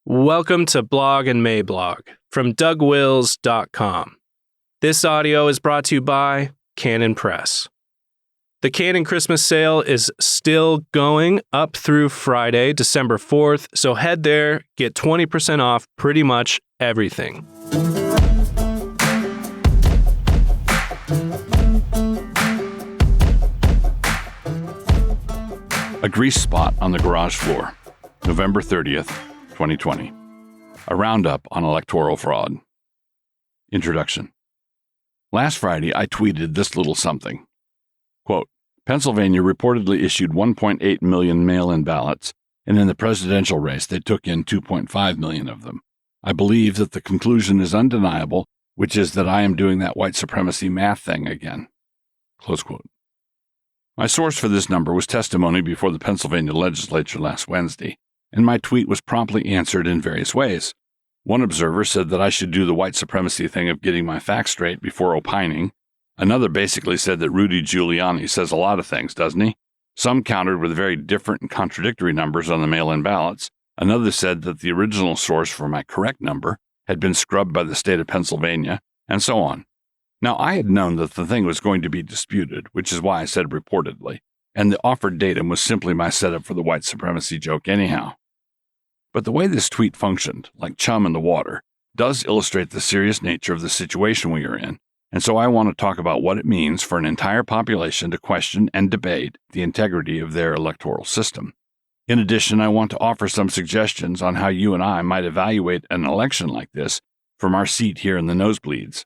Welcome to Blog and Mablog from DougWills.com. This audio is brought to you by Canon Press. The Canon Christmas sale is still going up through Friday, December 4th, so head there, get 20% off pretty much everything. A grease spot on the garage floor, November 30th, 2020. A roundup on electoral fraud. Introduction. Last Friday, I tweeted this little something. Quote, Pennsylvania reportedly issued 1.8 million mail-in ballots, and in the presidential race, they took in 2.5 million of them. I believe that the conclusion is undeniable, which is that I am doing that white supremacy math thing again. Close quote. My source for this number was testimony before the Pennsylvania legislature last Wednesday, and my tweet was promptly answered in various ways. One observer said that I should do the white supremacy thing of getting my facts straight before opining. Another basically said that Rudy Giuliani says a lot of things, doesn't he? Some countered with very different and contradictory numbers on the mail-in ballots. Another said that the original source for my correct number had been scrubbed by the state of Pennsylvania, and so on. Now, I had known that the thing was going to be disputed, which is why I said reportedly, and the offered datum was simply my setup for the white supremacy joke anyhow. But the way this tweet functioned, like chum in the water, does illustrate the serious nature of the situation we are in, and so I want to talk about what it means for an entire population to question and debate the integrity of their electoral system. In addition, I want to offer some suggestions on how you and I might evaluate an election like this from our seat here in the nosebleeds.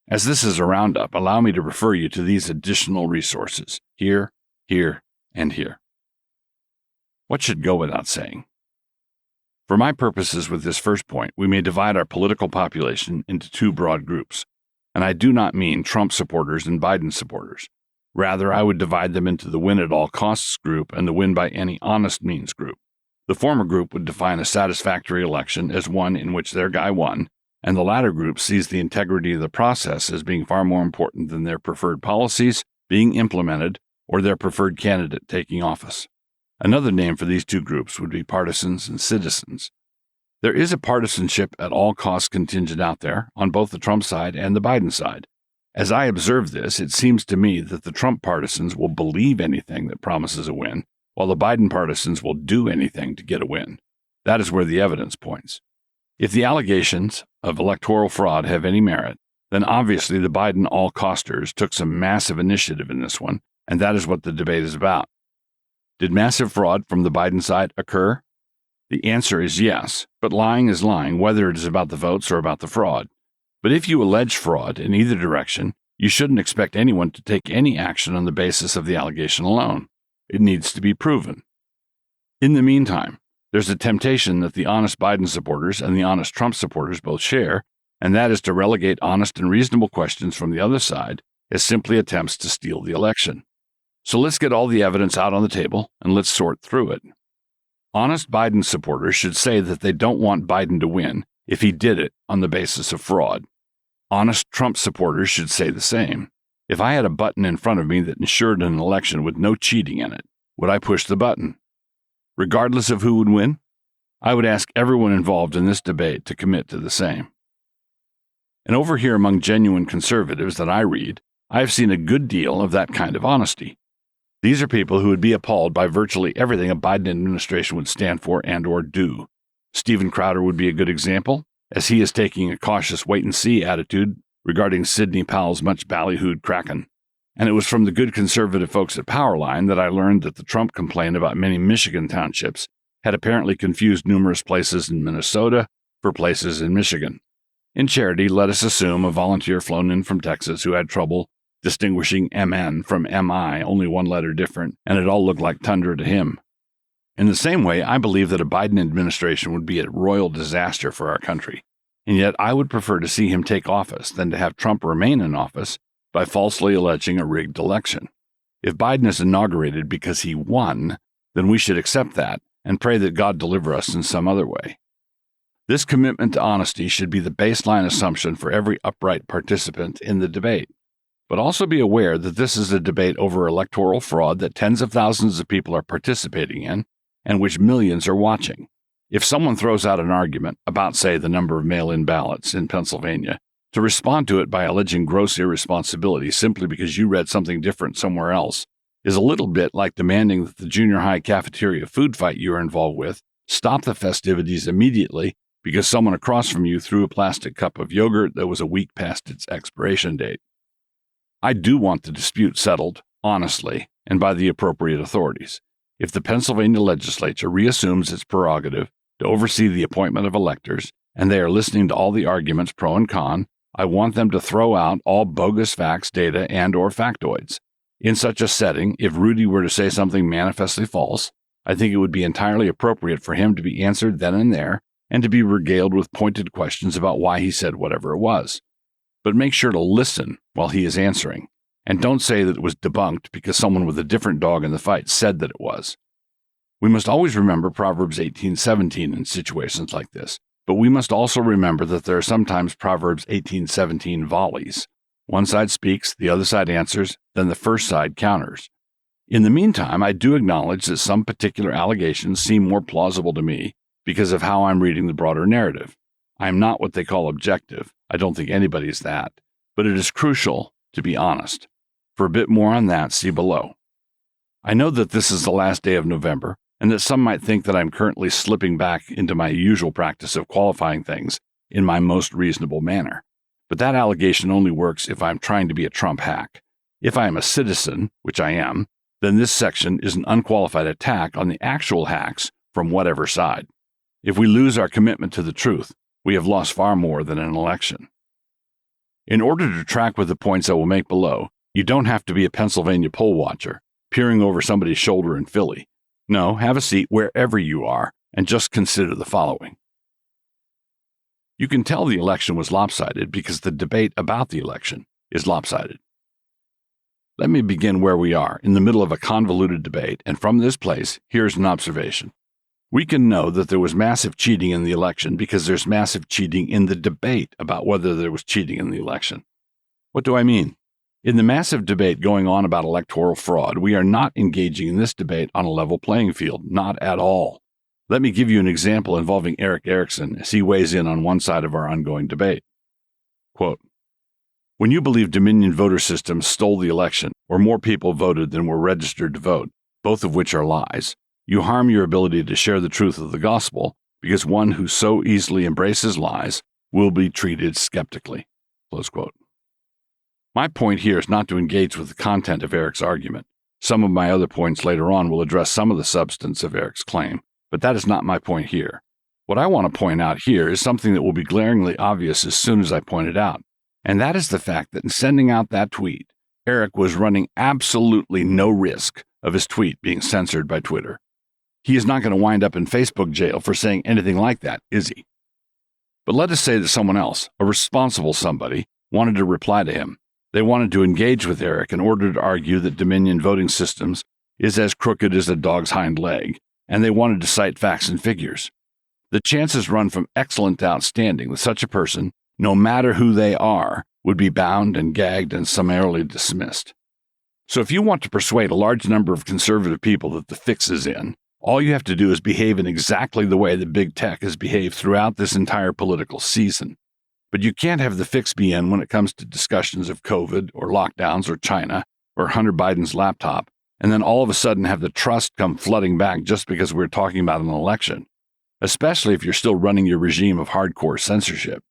As this is a roundup, allow me to refer you to these additional resources, here, and here. What should go without saying? For my purposes with this first point, we may divide our political population into two broad groups, and I do not mean Trump supporters and Biden supporters. Rather, I would divide them into the win-at-all-costs group and the win-by-any-honest-means group. The former group would define a satisfactory election as one in which their guy won, and the latter group sees the integrity of the process as being far more important than their preferred policies being implemented or their preferred candidate taking office. Another name for these two groups would be partisans and citizens. There is a partisanship at all costs contingent out there on both the Trump side and the Biden side. As I observe this, it seems to me that the Trump partisans will believe anything that promises a win, while the Biden partisans will do anything to get a win. That is where the evidence points. If the allegations of electoral fraud have any merit, then obviously the Biden all-costers took some massive initiative in this one, and that is what the debate is about. Did massive fraud from the Biden side occur? The answer is yes, but lying is lying whether it is about the votes or about the fraud. But if you allege fraud in either direction, you shouldn't expect anyone to take any action on the basis of the allegation alone. It needs to be proven. In the meantime, there's a temptation that the honest Biden supporters and the honest Trump supporters both share, and that is to relegate honest and reasonable questions from the other side as simply attempts to steal the election. So let's get all the evidence out on the table and let's sort through it. Honest Biden supporters should say that they don't want Biden to win if he did it on the basis of fraud. Honest Trump supporters should say the same. If I had a button in front of me that ensured an election with no cheating in it, would I push the button? Regardless of who would win, I would ask everyone involved in this debate to commit to the same. And over here among genuine conservatives that I read, I have seen a good deal of that kind of honesty. These are people who would be appalled by virtually everything a Biden administration would stand for and or do. Steven Crowder would be a good example, as he is taking a cautious wait-and-see attitude regarding Sidney Powell's much ballyhooed Kraken. And it was from the good conservative folks at Powerline that I learned that the Trump complaint about many Michigan townships had apparently confused numerous places in Minnesota for places in Michigan. In charity, let us assume a volunteer flown in from Texas who had trouble distinguishing MN from MI, only one letter different, and it all looked like tundra to him. In the same way, I believe that a Biden administration would be a royal disaster for our country, and yet I would prefer to see him take office than to have Trump remain in office by falsely alleging a rigged election. If Biden is inaugurated because he won, then we should accept that and pray that God deliver us in some other way. This commitment to honesty should be the baseline assumption for every upright participant in the debate. But also be aware that this is a debate over electoral fraud that tens of thousands of people are participating in and which millions are watching. If someone throws out an argument about, say, the number of mail-in ballots in Pennsylvania, to respond to it by alleging gross irresponsibility simply because you read something different somewhere else is a little bit like demanding that the junior high cafeteria food fight you are involved with stop the festivities immediately because someone across from you threw a plastic cup of yogurt that was a week past its expiration date. I do want the dispute settled, honestly, and by the appropriate authorities. If the Pennsylvania legislature reassumes its prerogative to oversee the appointment of electors, and they are listening to all the arguments pro and con, I want them to throw out all bogus facts, data, and/or factoids. In such a setting, if Rudy were to say something manifestly false, I think it would be entirely appropriate for him to be answered then and there, and to be regaled with pointed questions about why he said whatever it was. But make sure to listen while he is answering, and don't say that it was debunked because someone with a different dog in the fight said that it was. We must always remember Proverbs 18:17 in situations like this, but we must also remember that there are sometimes Proverbs 18:17 volleys. One side speaks, the other side answers, then the first side counters. In the meantime, I do acknowledge that some particular allegations seem more plausible to me because of how I'm reading the broader narrative. I am not what they call objective. I don't think anybody is that. But it is crucial to be honest. For a bit more on that, see below. I know that this is the last day of November, and that some might think that I'm currently slipping back into my usual practice of qualifying things in my most reasonable manner. But that allegation only works if I'm trying to be a Trump hack. If I am a citizen, which I am, then this section is an unqualified attack on the actual hacks from whatever side. If we lose our commitment to the truth, we have lost far more than an election. In order to track with the points I will make below, you don't have to be a Pennsylvania poll watcher, peering over somebody's shoulder in Philly. No, have a seat wherever you are, and just consider the following. You can tell the election was lopsided because the debate about the election is lopsided. Let me begin where we are, in the middle of a convoluted debate, and from this place, here's an observation. We can know that there was massive cheating in the election because there's massive cheating in the debate about whether there was cheating in the election. What do I mean? In the massive debate going on about electoral fraud, we are not engaging in this debate on a level playing field, not at all. Let me give you an example involving Eric Erickson as he weighs in on one side of our ongoing debate. Quote, when you believe Dominion voter systems stole the election, or more people voted than were registered to vote, both of which are lies, you harm your ability to share the truth of the gospel because one who so easily embraces lies will be treated skeptically. Close quote. My point here is not to engage with the content of Eric's argument. Some of my other points later on will address some of the substance of Eric's claim, but that is not my point here. What I want to point out here is something that will be glaringly obvious as soon as I point it out, and that is the fact that in sending out that tweet, Eric was running absolutely no risk of his tweet being censored by Twitter. He is not going to wind up in Facebook jail for saying anything like that, is he? But let us say that someone else, a responsible somebody, wanted to reply to him. They wanted to engage with Eric in order to argue that Dominion voting systems is as crooked as a dog's hind leg, and they wanted to cite facts and figures. The chances run from excellent to outstanding that such a person, no matter who they are, would be bound and gagged and summarily dismissed. So if you want to persuade a large number of conservative people that the fix is in, all you have to do is behave in exactly the way that big tech has behaved throughout this entire political season. But you can't have the fix be in when it comes to discussions of COVID or lockdowns or China or Hunter Biden's laptop, and then all of a sudden have the trust come flooding back just because we're talking about an election, especially if you're still running your regime of hardcore censorship.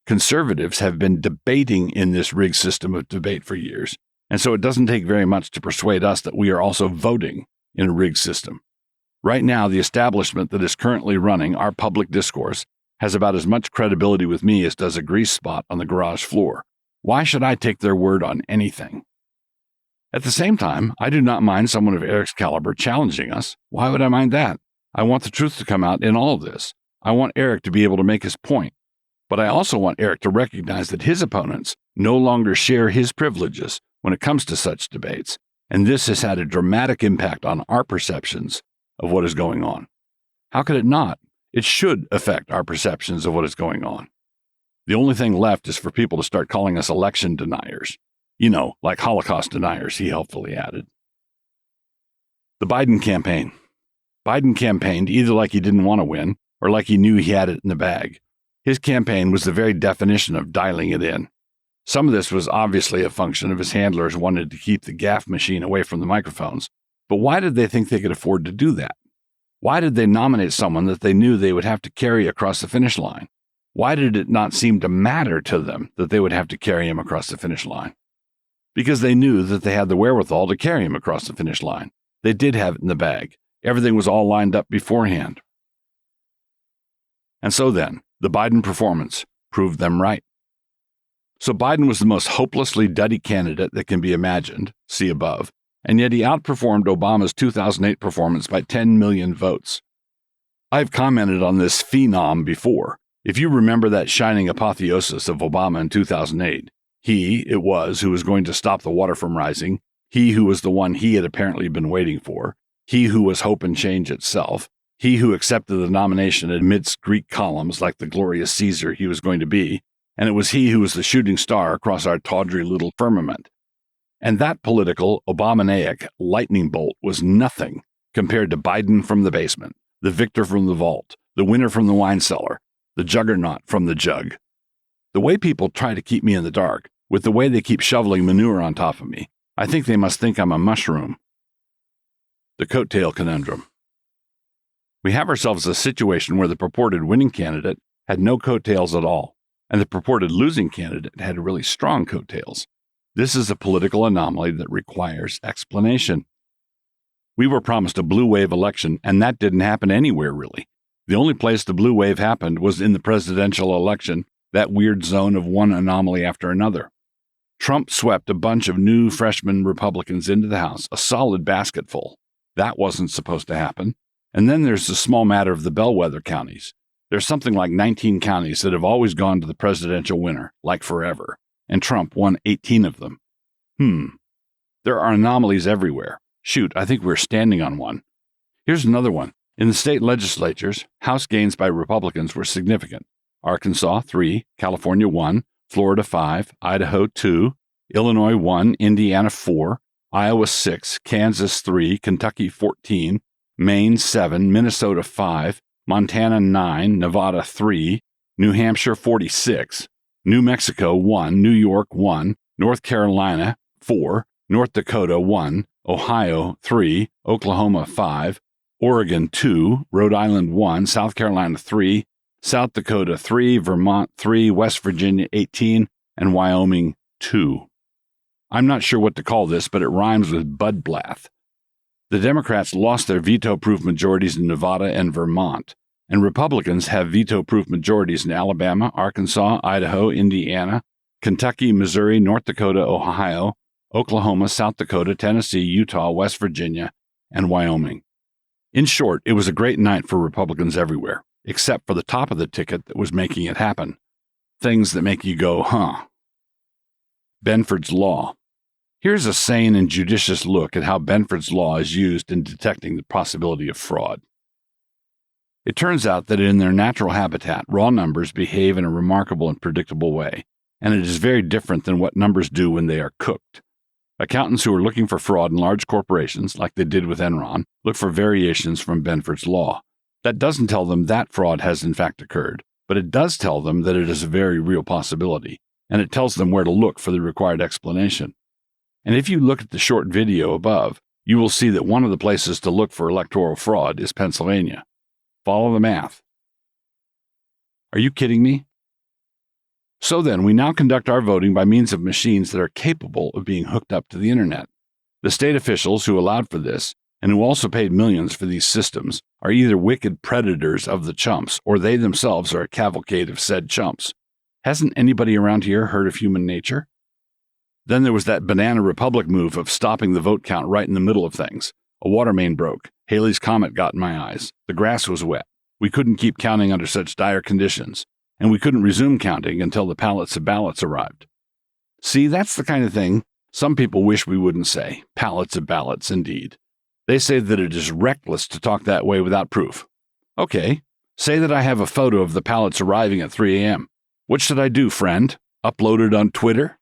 Conservatives have been debating in this rigged system of debate for years, and so it doesn't take very much to persuade us that we are also voting in a rigged system. Right now, the establishment that is currently running our public discourse has about as much credibility with me as does a grease spot on the garage floor. Why should I take their word on anything? At the same time, I do not mind someone of Eric's caliber challenging us. Why would I mind that? I want the truth to come out in all of this. I want Eric to be able to make his point. But I also want Eric to recognize that his opponents no longer share his privileges when it comes to such debates, and this has had a dramatic impact on our perceptions of what is going on. How could it not? It should affect our perceptions of what is going on. The only thing left is for people to start calling us election deniers. You know, like Holocaust deniers, he helpfully added. The Biden campaign. Biden campaigned either like he didn't want to win or like he knew he had it in the bag. His campaign was the very definition of dialing it in. Some of this was obviously a function of his handlers wanted to keep the gaffe machine away from the microphones. But why did they think they could afford to do that? Why did they nominate someone that they knew they would have to carry across the finish line? Why did it not seem to matter to them that they would have to carry him across the finish line? Because they knew that they had the wherewithal to carry him across the finish line. They did have it in the bag. Everything was all lined up beforehand. And so then, the Biden performance proved them right. So Biden was the most hopelessly duddy candidate that can be imagined, see above, and yet he outperformed Obama's 2008 performance by 10 million votes. I've commented on this phenom before. If you remember that shining apotheosis of Obama in 2008, he it was who was going to stop the water from rising, he who was the one he had apparently been waiting for, he who was hope and change itself, he who accepted the nomination amidst Greek columns like the glorious Caesar he was going to be, and it was he who was the shooting star across our tawdry little firmament. And that political, Obamaic lightning bolt was nothing compared to Biden from the basement, the victor from the vault, the winner from the wine cellar, the juggernaut from the jug. The way people try to keep me in the dark, with the way they keep shoveling manure on top of me, I think they must think I'm a mushroom. The coattail conundrum. We have ourselves a situation where the purported winning candidate had no coattails at all, and the purported losing candidate had really strong coattails. This is a political anomaly that requires explanation. We were promised a blue wave election, and that didn't happen anywhere, really. The only place the blue wave happened was in the presidential election, that weird zone of one anomaly after another. Trump swept a bunch of new freshman Republicans into the House, a solid basketful. That wasn't supposed to happen. And then there's the small matter of the bellwether counties. There's something like 19 counties that have always gone to the presidential winner, like forever, and Trump won 18 of them. There are anomalies everywhere. Shoot, I think we're standing on one. Here's another one. In the state legislatures, House gains by Republicans were significant. Arkansas 3, California 1, Florida 5, Idaho 2, Illinois 1, Indiana 4, Iowa 6, Kansas 3, Kentucky 14, Maine 7, Minnesota 5, Montana 9, Nevada 3, New Hampshire 46, New Mexico 1, New York 1, North Carolina 4, North Dakota 1, Ohio 3, Oklahoma 5, Oregon 2, Rhode Island 1, South Carolina 3, South Dakota 3, Vermont 3, West Virginia 18, and Wyoming 2. I'm not sure what to call this, but it rhymes with budblath. The Democrats lost their veto-proof majorities in Nevada and Vermont, and Republicans have veto-proof majorities in Alabama, Arkansas, Idaho, Indiana, Kentucky, Missouri, North Dakota, Ohio, Oklahoma, South Dakota, Tennessee, Utah, West Virginia, and Wyoming. In short, it was a great night for Republicans everywhere, except for the top of the ticket that was making it happen. Things that make you go, huh. Benford's Law. Here's a sane and judicious look at how Benford's Law is used in detecting the possibility of fraud. It turns out that in their natural habitat, raw numbers behave in a remarkable and predictable way, and it is very different than what numbers do when they are cooked. Accountants who are looking for fraud in large corporations, like they did with Enron, look for variations from Benford's Law. That doesn't tell them that fraud has in fact occurred, but it does tell them that it is a very real possibility, and it tells them where to look for the required explanation. And if you look at the short video above, you will see that one of the places to look for electoral fraud is Pennsylvania. Follow the math. Are you kidding me? So then, we now conduct our voting by means of machines that are capable of being hooked up to the internet. The state officials who allowed for this, and who also paid millions for these systems, are either wicked predators of the chumps, or they themselves are a cavalcade of said chumps. Hasn't anybody around here heard of human nature? Then there was that banana republic move of stopping the vote count right in the middle of things. A water main broke. Halley's Comet got in my eyes. The grass was wet. We couldn't keep counting under such dire conditions, and we couldn't resume counting until the pallets of ballots arrived. See, that's the kind of thing some people wish we wouldn't say. Pallets of ballots, indeed. They say that it is reckless to talk that way without proof. Okay, say that I have a photo of the pallets arriving at 3 a.m. What should I do, friend? Upload it on Twitter?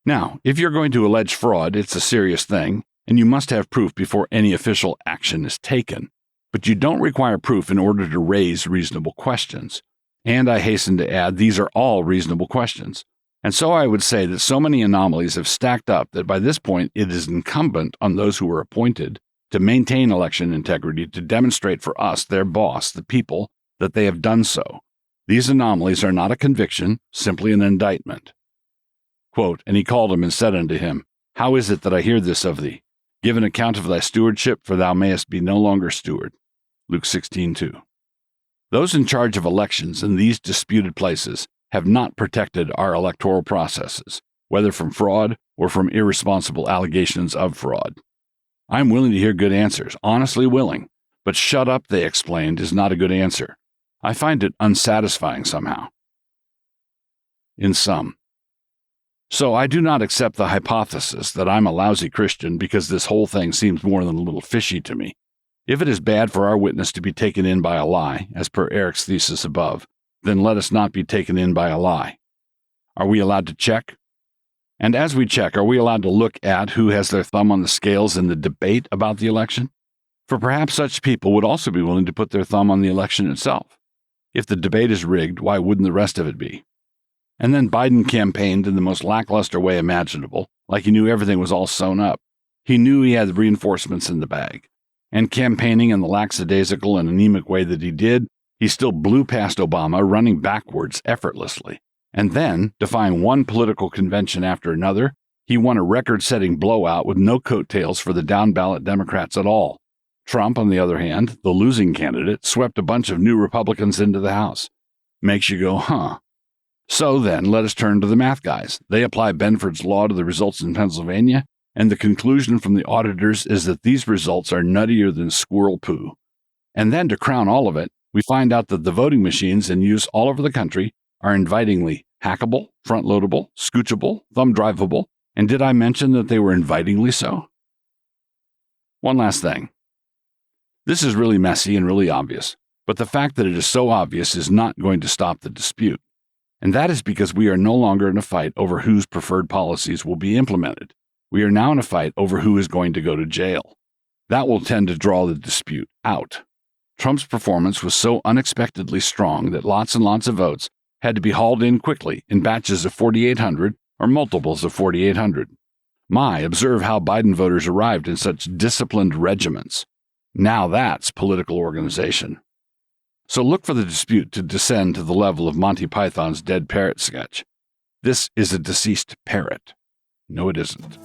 Now, if you're going to allege fraud, it's a serious thing, and you must have proof before any official action is taken. But you don't require proof in order to raise reasonable questions. And I hasten to add, these are all reasonable questions. And so I would say that so many anomalies have stacked up that by this point it is incumbent on those who were appointed to maintain election integrity to demonstrate for us, their boss, the people, that they have done so. These anomalies are not a conviction, simply an indictment. Quote, and he called him and said unto him, How is it that I hear this of thee? Give an account of thy stewardship, for thou mayest be no longer steward. Luke 16:2. Those in charge of elections in these disputed places have not protected our electoral processes, whether from fraud or from irresponsible allegations of fraud. I'm willing to hear good answers, honestly willing, but shut up, they explained, is not a good answer. I find it unsatisfying somehow. In sum, so I do not accept the hypothesis that I'm a lousy Christian because this whole thing seems more than a little fishy to me. If it is bad for our witness to be taken in by a lie, as per Eric's thesis above, then let us not be taken in by a lie. Are we allowed to check? And as we check, are we allowed to look at who has their thumb on the scales in the debate about the election? For perhaps such people would also be willing to put their thumb on the election itself. If the debate is rigged, why wouldn't the rest of it be? And then Biden campaigned in the most lackluster way imaginable, like he knew everything was all sewn up. He knew he had the reinforcements in the bag. And campaigning in the lackadaisical and anemic way that he did, he still blew past Obama, running backwards effortlessly. And then, defying one political convention after another, he won a record-setting blowout with no coattails for the down-ballot Democrats at all. Trump, on the other hand, the losing candidate, swept a bunch of new Republicans into the House. Makes you go, huh. So then, let us turn to the math guys. They apply Benford's law to the results in Pennsylvania, and the conclusion from the auditors is that these results are nuttier than squirrel poo. And then, to crown all of it, we find out that the voting machines in use all over the country are invitingly hackable, front-loadable, scoochable, thumb-drivable, and did I mention that they were invitingly so? One last thing. This is really messy and really obvious, but the fact that it is so obvious is not going to stop the dispute. And that is because we are no longer in a fight over whose preferred policies will be implemented. We are now in a fight over who is going to go to jail. That will tend to draw the dispute out. Trump's performance was so unexpectedly strong that lots and lots of votes had to be hauled in quickly in batches of 4,800 or multiples of 4,800. Observe how Biden voters arrived in such disciplined regiments. Now that's political organization. So look for the dispute to descend to the level of Monty Python's Dead Parrot sketch. This is a deceased parrot. No, it isn't.